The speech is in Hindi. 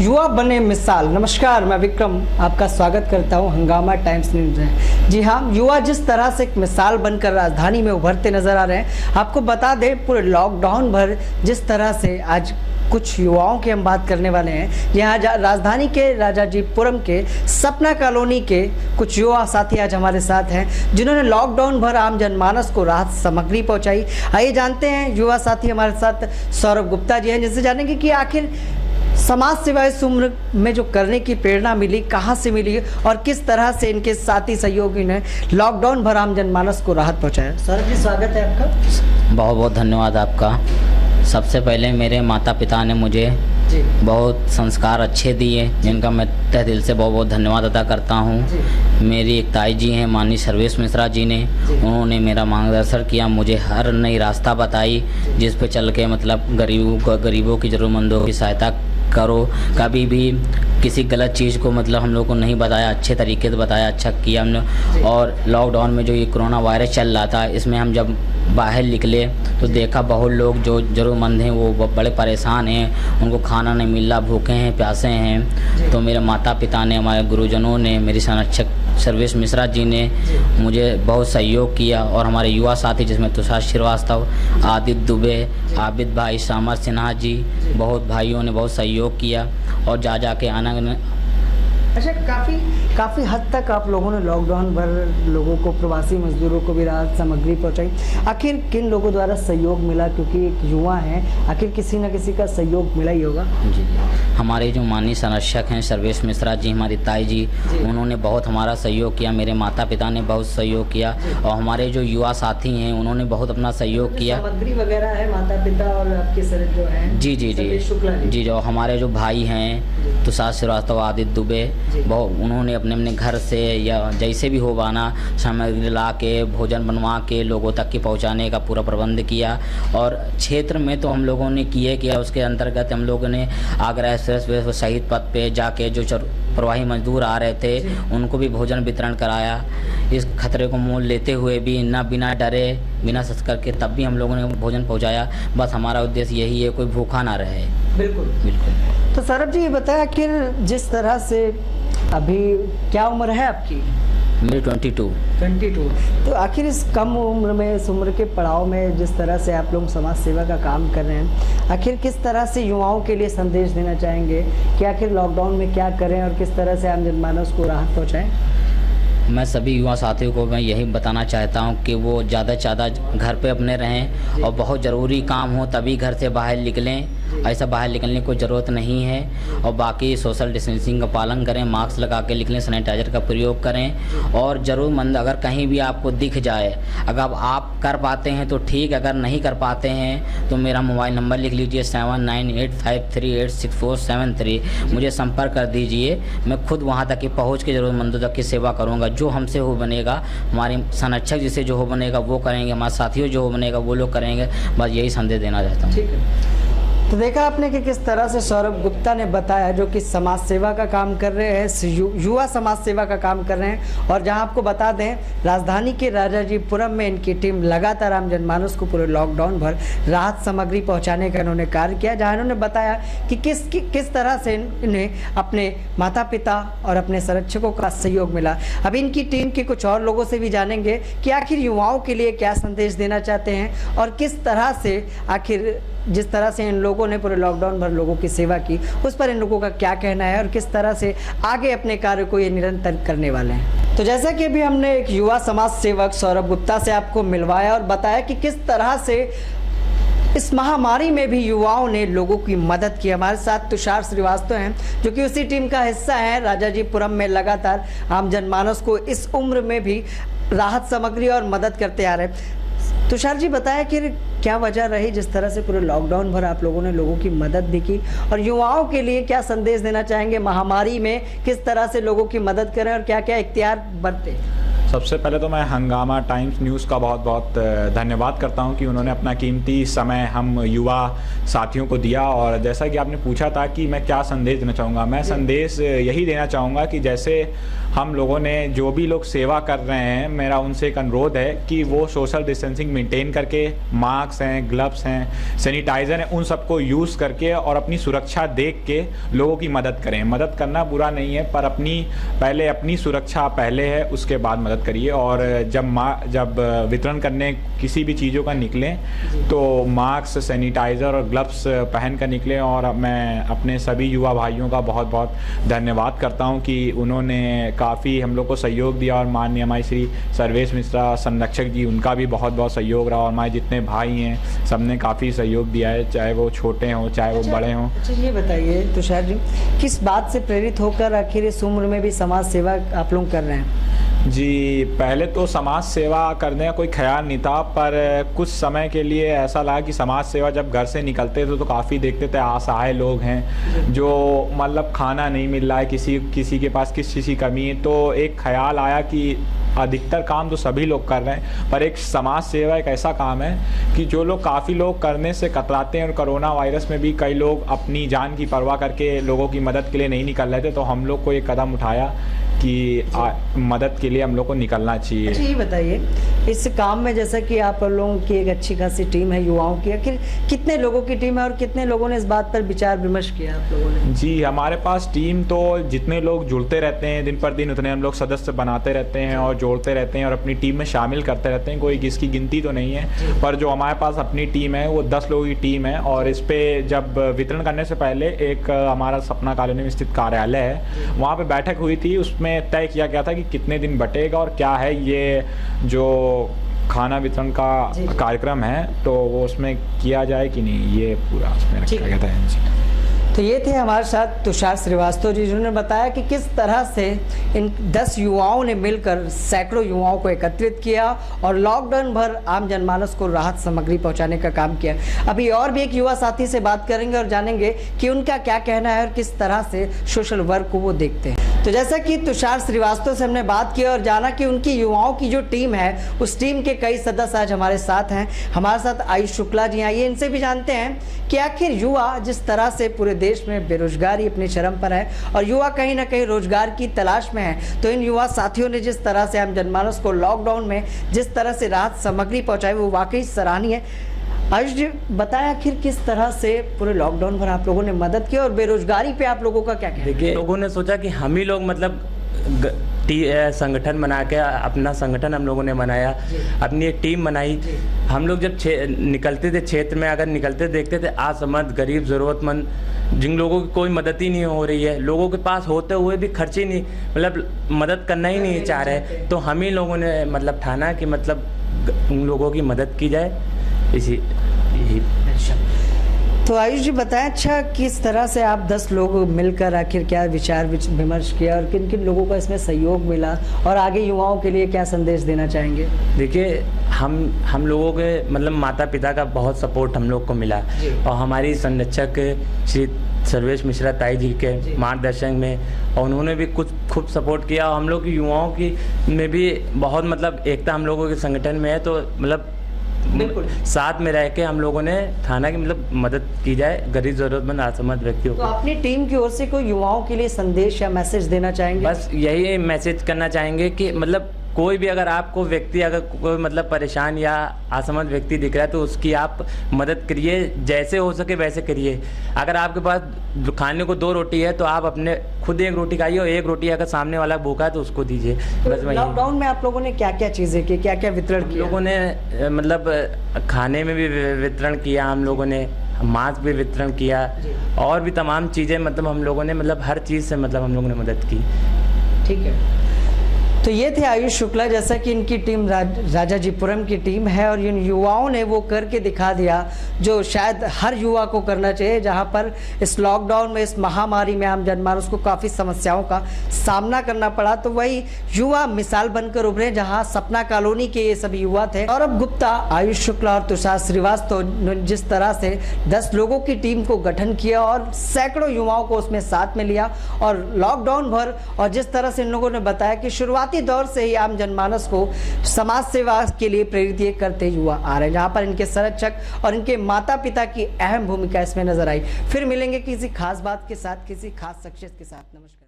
युवा बने मिसाल। नमस्कार, मैं विक्रम आपका स्वागत करता हूं हंगामा टाइम्स न्यूज़ में। जी हाँ, युवा जिस तरह से एक मिसाल बनकर राजधानी में उभरते नजर आ रहे हैं। आपको बता दें, पूरे लॉकडाउन भर जिस तरह से आज कुछ युवाओं की हम बात करने वाले हैं। यहाँ राजधानी के राजाजीपुरम के सपना कॉलोनी के कुछ युवा साथी आज हमारे साथ हैं, जिन्होंने लॉकडाउन भर आम जनमानस को राहत सामग्री पहुंचाई। आइए जानते हैं, युवा साथी हमारे साथ सौरभ गुप्ता जी हैं, जिनसे जानेंगे कि आखिर समाज सेवा इस उम्र में जो करने की प्रेरणा मिली कहाँ से मिली और किस तरह से इनके साथी सहयोगी ने लॉकडाउन भर आम जनमानस को राहत पहुंचाया। सौरभ जी, स्वागत है आपका। बहुत बहुत धन्यवाद आपका। सबसे पहले मेरे माता पिता ने मुझे बहुत संस्कार अच्छे दिए, जिनका मैं तहे दिल से बहुत बहुत धन्यवाद अदा करता हूँ। मेरी एक ताई जी हैं, माननीय सर्वेश मिश्रा जी ने, उन्होंने मेरा मार्गदर्शन किया, मुझे हर नई रास्ता बताई जिस पे चल के मतलब गरीबों की ज़रूरतमंदों की सहायता करो। कभी भी किसी गलत चीज़ को मतलब हम लोग को नहीं बताया, अच्छे तरीके से बताया, अच्छा किया हमने। और लॉकडाउन में जो ये कोरोना वायरस चल रहा था, इसमें हम जब बाहर निकले तो देखा बहुत लोग जो ज़रूरतमंद हैं वो बड़े परेशान हैं, उनको खाना नहीं मिल रहा, भूखे हैं, प्यासे हैं। तो मेरे माता पिता ने, हमारे गुरुजनों ने, मेरी संरक्षक सर्वेश मिश्रा जी ने मुझे बहुत सहयोग किया। और हमारे युवा साथी जिसमें तुषार श्रीवास्तव, आदित्य दुबे, आबिद भाई, सामर सिन्हा जी, बहुत भाइयों ने बहुत सहयोग किया। और जा के आनंद। अच्छा, काफ़ी हद तक आप लोगों ने लॉकडाउन भर लोगों को, प्रवासी मजदूरों को भी राहत सामग्री पहुंचाई। आखिर किन लोगों द्वारा सहयोग मिला, क्योंकि एक युवा हैं, आखिर किसी न किसी का सहयोग मिला ही होगा। जी, हमारे जो माननीय संरक्षक हैं सर्वेश मिश्रा जी, हमारी ताई जी, उन्होंने बहुत हमारा सहयोग किया। मेरे माता पिता ने बहुत सहयोग किया और हमारे जो युवा साथी हैं उन्होंने बहुत अपना सहयोग किया। सामग्री वगैरह है माता पिता और आपके सर जो हैं। जी जी जी जी, जो हमारे जो भाई हैं तुषार श्रीवास्तव, आदित्य दुबे, बहुत उन्होंने अपने घर से या जैसे भी हो बाना सामग्री ला के, भोजन बनवा के लोगों तक की पहुंचाने का पूरा प्रबंध किया। और क्षेत्र में तो हम लोगों ने किया उसके अंतर्गत हम लोगों ने आगरा एक्सप्रेस वे शहीद पथ पे जाके जो प्रवाही मजदूर आ रहे थे उनको भी भोजन वितरण कराया। इस खतरे को मोल लेते हुए भी बिना डरे, बिना सस्कर के, तब भी हम लोगों ने भोजन पहुँचाया। बस हमारा उद्देश्य यही है, कोई भूखा ना रहे। बिल्कुल बिल्कुल। तो सौरभ जी, ये बताया कि जिस तरह से अभी क्या उम्र है आपकी? मेरी 22। तो आखिर इस कम उम्र में, इस उम्र के पड़ाव में जिस तरह से आप लोग समाज सेवा का काम कर रहे हैं, आखिर किस तरह से युवाओं के लिए संदेश देना चाहेंगे कि आखिर लॉकडाउन में क्या करें और किस तरह से आम जनमानस को राहत पहुँचाएँ? मैं सभी युवा साथियों को मैं यही बताना चाहता हूं कि वो ज़्यादा से ज़्यादा घर पे अपने रहें और बहुत ज़रूरी काम हो तभी घर से बाहर निकलें, ऐसा बाहर निकलने की कोई ज़रूरत नहीं है। और बाकी सोशल डिस्टेंसिंग का पालन करें, मास्क लगा के निकलें, सैनिटाइजर का प्रयोग करें। और ज़रूरतमंद अगर कहीं भी आपको दिख जाए, अगर आप कर पाते हैं तो ठीक, अगर नहीं कर पाते हैं तो मेरा मोबाइल नंबर लिख लीजिए 7985386473। मुझे संपर्क कर दीजिए, मैं खुद वहाँ तक पहुँच के ज़रूरतमंदों तक की सेवा करूँगा। जो हमसे हो बनेगा, हमारे संरक्षक जिसे जो हो बनेगा वो करेंगे, हमारे साथियों जो हो बनेगा वो लोग करेंगे। बस यही संदेश देना चाहता हूँ। ठीक है। तो देखा आपने कि किस तरह से सौरभ गुप्ता ने बताया, जो कि समाज सेवा का काम कर रहे हैं, युवा समाज सेवा का काम कर रहे हैं। और जहां आपको बता दें, राजधानी के राजाजीपुरम में इनकी टीम लगातार आम जनमानस को पूरे लॉकडाउन भर राहत सामग्री पहुंचाने का इन्होंने कार्य किया। जहां इन्होंने बताया कि किस तरह से इन्हें अपने माता पिता और अपने संरक्षकों का सहयोग मिला। अब इनकी टीम के कुछ और लोगों से भी जानेंगे कि आखिर युवाओं के लिए क्या संदेश देना चाहते हैं और किस तरह से, आखिर जिस तरह से इन लोगों ने पूरे लॉकडाउन भर लोगों की सेवा की, उस पर इन लोगों का क्या कहना है और किस तरह से आगे अपने कार्य को ये निरंतर करने वाले हैं। तो जैसा कि अभी हमने एक युवा समाज सेवक सौरभ गुप्ता से आपको मिलवाया और बताया कि किस तरह से इस महामारी में भी युवाओं ने लोगों की मदद की। हमारे साथ तुषार श्रीवास्तव हैं, जो कि उसी टीम का हिस्सा है। राजाजीपुरम में लगातार आम जनमानस को इस उम्र में भी राहत सामग्री और मदद करते आ रहे हैं। तुषार जी, बताया कि क्या वजह रही जिस तरह से पूरे लॉकडाउन भर आप लोगों ने लोगों की मदद भी की, और युवाओं के लिए क्या संदेश देना चाहेंगे महामारी में, किस तरह से लोगों की मदद करें और क्या क्या इख्तियार बरतें? सबसे पहले तो मैं हंगामा टाइम्स न्यूज़ का बहुत बहुत धन्यवाद करता हूं कि उन्होंने अपना कीमती समय हम युवा साथियों को दिया। और जैसा कि आपने पूछा था कि मैं क्या संदेश देना चाहूँगा, मैं संदेश यही देना चाहूँगा कि जैसे हम लोगों ने जो भी लोग सेवा कर रहे हैं, मेरा उनसे एक अनुरोध है कि वो सोशल डिस्टेंसिंग मेंटेन करके, मास्क हैं, ग्लव्स हैं, सैनिटाइज़र हैं, उन सबको यूज़ करके और अपनी सुरक्षा देख के लोगों की मदद करें। मदद करना बुरा नहीं है, पर पहले अपनी सुरक्षा पहले है, उसके बाद मदद करिए। और जब वितरण करने किसी भी चीज़ों का निकलें तो मास्क, सैनिटाइज़र और ग्लव्स पहन कर निकलें। और मैं अपने सभी युवा भाइयों का बहुत बहुत धन्यवाद करता हूं कि उन्होंने काफ़ी हम लोग को सहयोग दिया। और माननीय हमारे श्री सर्वेश मिश्रा संरक्षक जी, उनका भी बहुत बहुत सहयोग रहा। और हमारे जितने भाई हैं सब ने काफ़ी सहयोग दिया है, चाहे वो छोटे हों चाहे वो बड़े हों। अच्छा, ये बताइए तुषार जी, किस बात से प्रेरित होकर आखिर इस उम्र में भी समाज सेवा आप लोग कर रहे हैं? जी, पहले तो समाज सेवा करने का कोई ख्याल नहीं था, पर कुछ समय के लिए ऐसा लगा कि समाज सेवा जब घर से निकलते थे तो काफ़ी देखते थे असहाय लोग हैं जो मतलब खाना नहीं मिल रहा है, किसी के पास किस चीज़ की कमी है। तो एक ख्याल आया कि अधिकतर काम तो सभी लोग कर रहे हैं, पर एक समाज सेवा एक ऐसा काम है कि जो लोग काफ़ी लोग करने से कतराते हैं। और कोरोना वायरस में भी कई लोग अपनी जान की परवाह करके लोगों की मदद के लिए नहीं निकल रहे थे, तो हम लोग को एक कदम उठाया कि मदद के लिए हम लोग को निकलना चाहिए। अच्छा, ये बताइए इस काम में, जैसा कि आप लोगों की एक अच्छी खासी टीम है युवाओं की, आखिर कितने लोगों की टीम है और कितने लोगों ने इस बात पर विचार विमर्श किया आप लोगों ने? जी, हमारे पास टीम तो जितने लोग जुड़ते रहते हैं दिन पर दिन, उतने हम लोग सदस्य बनाते रहते हैं और जोड़ते रहते हैं और अपनी टीम में शामिल करते रहते हैं। कोई इसकी गिनती तो नहीं है, पर जो हमारे पास अपनी टीम है वो 10 लोगों की टीम है। और इस पर जब वितरण करने से पहले एक हमारा सपना कॉलोनी में स्थित कार्यालय है, वहाँ पर बैठक हुई थी। उसमें तय किया गया था कि कितने दिन बटेगा और क्या है ये जो खाना वितरण का कार्यक्रम है, तो वो उसमें किया जाए कि नहीं, ये पूरा उसमें रखा गया था। जी, तो ये थे हमारे साथ तुषार श्रीवास्तव जी, जिन्होंने बताया कि किस तरह से इन 10 युवाओं ने मिलकर सैकड़ों युवाओं को एकत्रित किया और लॉकडाउन भर आम जनमानस को राहत सामग्री पहुंचाने का काम किया। अभी और भी एक युवा साथी से बात करेंगे और जानेंगे कि उनका क्या कहना है और किस तरह से सोशल वर्क को वो देखते हैं। तो जैसा कि तुषार श्रीवास्तव से हमने बात की और जाना कि उनकी युवाओं की जो टीम है, उस टीम के कई सदस्य आज हमारे साथ हैं। हमारे साथ आयुष शुक्ला जी आइए, इनसे भी जानते हैं कि आखिर युवा जिस तरह से पूरे देश में बेरोजगारी अपनी चरम पर है और युवा कहीं ना कहीं रोजगार की तलाश में है, तो इन युवा साथियों ने जिस तरह से आम जनमानस को लॉकडाउन में जिस तरह से राहत सामग्री पहुंचाई वो वाकई सराहनीय है। आयुष जी, बताया आखिर किस तरह से पूरे लॉकडाउन पर आप लोगों ने मदद की और बेरोजगारी पे आप लोगों का क्या कहना है? देखिए, लोगों ने सोचा कि हम ही लोग मतलब संगठन बना के अपना संगठन हम लोगों ने बनाया, अपनी एक टीम बनाई। हम लोग जब निकलते थे क्षेत्र में, अगर निकलते देखते थे असमर्थ, गरीब, ज़रूरतमंद, जिन लोगों की कोई मदद ही नहीं हो रही है, लोगों के पास होते हुए भी खर्च ही नहीं, मतलब मदद करना ही नहीं चाह रहे, तो हम ही लोगों ने मतलब ठाना कि मतलब उन लोगों की मदद की जाए। यही। तो आयुष जी बताएं, अच्छा किस तरह से आप 10 लोग मिलकर आखिर क्या विचार विमर्श किया और किन किन लोगों का इसमें सहयोग मिला और आगे युवाओं के लिए क्या संदेश देना चाहेंगे? देखिए, हम लोगों के मतलब माता पिता का बहुत सपोर्ट हम लोग को मिला और हमारी संरक्षक श्री सर्वेश मिश्रा ताई जी के मार्गदर्शन में, और उन्होंने भी कुछ खूब सपोर्ट किया। और हम लोग की युवाओं की में भी बहुत मतलब एकता हम लोगों के संगठन में है, तो मतलब बिल्कुल साथ में रह के हम लोगों ने ठाना की मतलब मदद की जाए गरीब, जरूरतमंद, असमर्थ व्यक्तियों को। तो अपनी टीम की ओर से कोई युवाओं के लिए संदेश या मैसेज देना चाहेंगे? बस यही मैसेज करना चाहेंगे कि मतलब कोई भी अगर आपको व्यक्ति अगर कोई मतलब परेशान या असमर्थ व्यक्ति दिख रहा है तो उसकी आप मदद करिए, जैसे हो सके वैसे करिए। अगर आपके पास खाने को 2 रोटी है तो आप अपने खुद 1 रोटी खाइए और 1 रोटी अगर सामने वाला भूखा है तो उसको दीजिए। बस लॉकडाउन में आप लोगों ने क्या क्या चीज़ें की, क्या क्या वितरण किया? लोगों ने मतलब खाने में भी वितरण किया, हम लोगों ने मास्क भी वितरण किया और भी तमाम चीज़ें, मतलब हम लोगों ने मतलब हर चीज़ से मतलब हम लोगों ने मदद की। ठीक है, तो ये थे आयुष शुक्ला, जैसा कि इनकी टीम राजाजीपुरम की टीम है और इन युवाओं ने वो करके दिखा दिया जो शायद हर युवा को करना चाहिए। जहां पर इस लॉकडाउन में, इस महामारी में आम जनमानस को काफ़ी समस्याओं का सामना करना पड़ा, तो वही युवा मिसाल बनकर उभरे। जहां सपना कॉलोनी के ये सभी युवा थे, सौरभ गुप्ता, आयुष शुक्ला और तुषार श्रीवास्तव, जिस तरह से 10 लोगों की टीम को गठन किया और सैकड़ों युवाओं को उसमें साथ में लिया और लॉकडाउन भर, और जिस तरह से इन लोगों ने बताया कि शुरुआती शुरुआती दौर से ही आम जनमानस को समाज सेवा के लिए प्रेरित ये करते हुआ आ रहे हैं, जहाँ पर इनके संरक्षक और इनके माता पिता की अहम भूमिका इसमें नजर आई। फिर मिलेंगे किसी खास बात के साथ, किसी खास शख्सियत के साथ। नमस्कार।